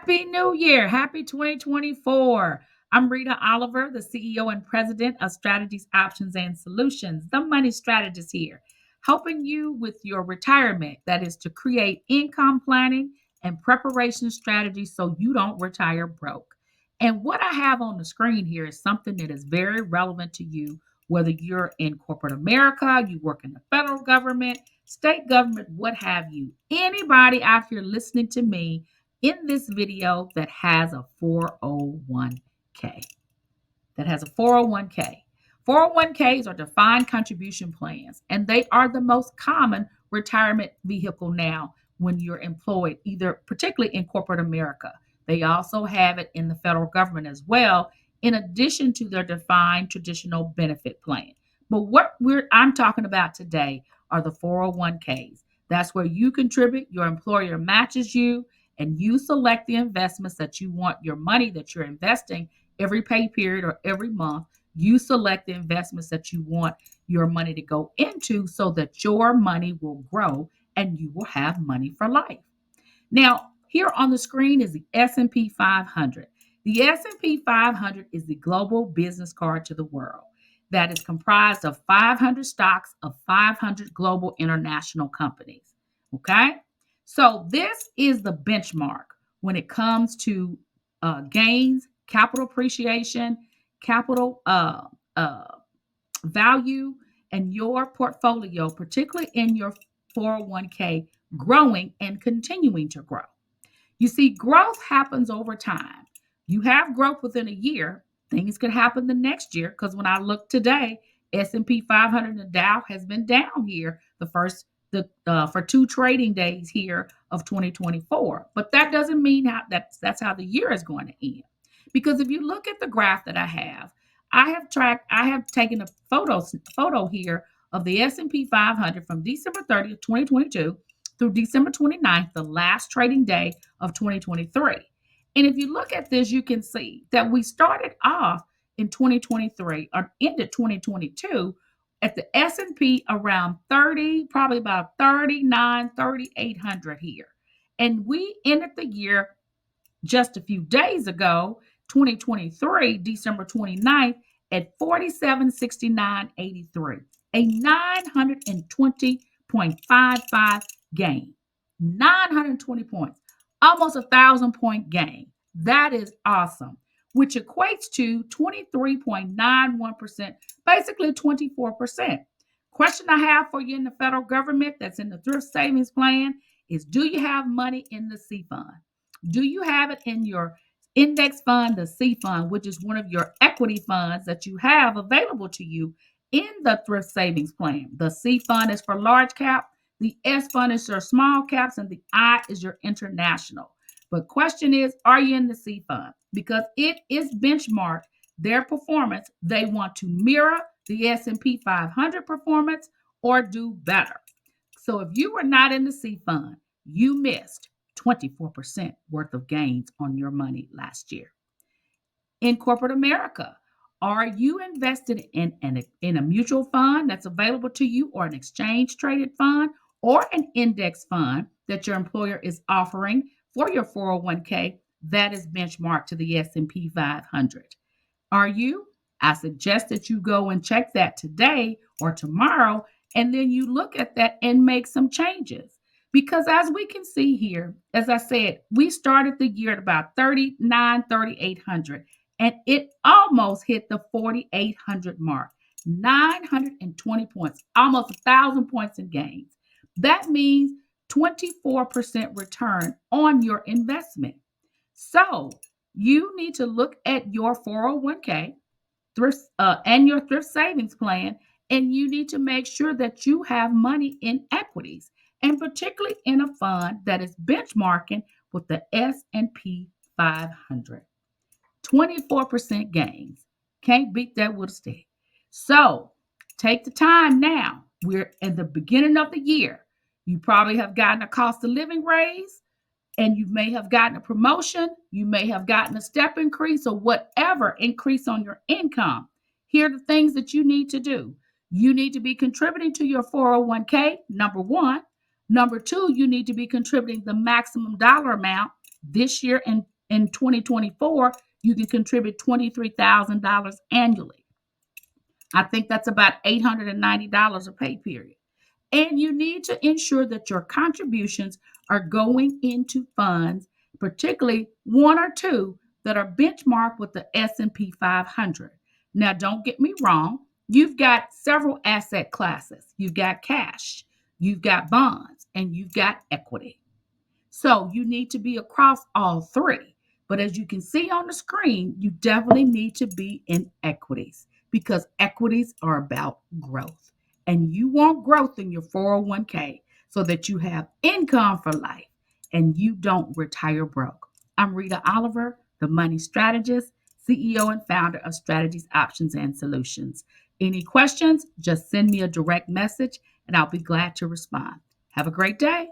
Happy New Year. Happy 2024. I'm Rita Oliver, the CEO and President of Strategies, Options, and Solutions, the money strategist here, helping you with your retirement. That is to create income planning and preparation strategies so you don't retire broke. And what I have on the screen here is something that is very relevant to you, whether you're in corporate America, you work in the federal government, state government, what have you. Anybody out here listening to me in this video that has a 401k. That has a 401k. 401ks are defined contribution plans, and they are the most common retirement vehicle now when you're employed, either particularly in corporate America. They also have it in the federal government as well, in addition to their defined traditional benefit plan. But I'm talking about today are the 401ks. That's where you contribute, your employer matches you, and you select the investments that you want your money that you're investing every pay period or every month. You select the investments that you want your money to go into so that your money will grow and you will have money for life. Now, here on the screen is the S&P 500. The S&P 500 is the global business card to the world that is comprised of 500 stocks of 500 global international companies. Okay? So this is the benchmark when it comes to gains, capital appreciation, capital value, and your portfolio, particularly in your 401k, growing and continuing to grow. You see, growth happens over time. You have growth within a year. Things could happen the next year because when I look today, S&P 500 and the Dow has been down here for 2 trading days here of 2024. But that doesn't mean that's how the year is going to end. Because if you look at the graph that I have taken a photo here of the S&P 500 from December 30th, 2022 through December 29th, the last trading day of 2023. And if you look at this, you can see that we started off in 2023 or ended 2022 at the S&P around 30, probably about 3,800 here. And we ended the year just a few days ago, 2023, December 29th, at 4769.83, a 920.55 gain. 920 points, almost 1,000 point gain. That is awesome, which equates to 23.91%, basically 24%. Question I have for you in the federal government that's in the thrift savings plan is, do you have money in the C fund? Do you have it in your index fund, the C fund, which is one of your equity funds that you have available to you in the thrift savings plan? The C fund is for large cap, the S fund is your small caps, and the I is your international. But question is, are you in the C fund? Because it is benchmarked their performance. They want to mirror the S&P 500 performance or do better. So if you were not in the C fund, you missed 24% worth of gains on your money last year. In corporate America, are you invested in a mutual fund that's available to you, or an exchange traded fund, or an index fund that your employer is offering for your 401k that is benchmarked to the S&P 500? Are you? I suggest that you go and check that today or tomorrow, and then you look at that and make some changes. Because as we can see here, as I said, we started the year at about 3,800, and it almost hit the 4,800 mark. 920 points, almost 1,000 points in gains. That means 24% return on your investment. So you need to look at your 401k and your thrift savings plan, and you need to make sure that you have money in equities, and particularly in a fund that is benchmarking with the S&P 500. 24% gains. Can't beat that with a stick. So take the time now. We're at the beginning of the year. You probably have gotten a cost of living raise, and you may have gotten a promotion. You may have gotten a step increase, or whatever increase on your income. Here are the things that you need to do. You need to be contributing to your 401k, number one. Number two, you need to be contributing the maximum dollar amount this year and In 2024, you can contribute $23,000 annually. I think that's about $890 a pay period. And you need to ensure that your contributions are going into funds, particularly one or two that are benchmarked with the S&P 500. Now, don't get me wrong. You've got several asset classes. You've got cash, you've got bonds, and you've got equity. So you need to be across all three. But as you can see on the screen, you definitely need to be in equities because equities are about growth. And you want growth in your 401k so that you have income for life and you don't retire broke. I'm Rita Oliver, the money strategist, CEO and founder of Strategies, Options, and Solutions. Any questions, just send me a direct message and I'll be glad to respond. Have a great day.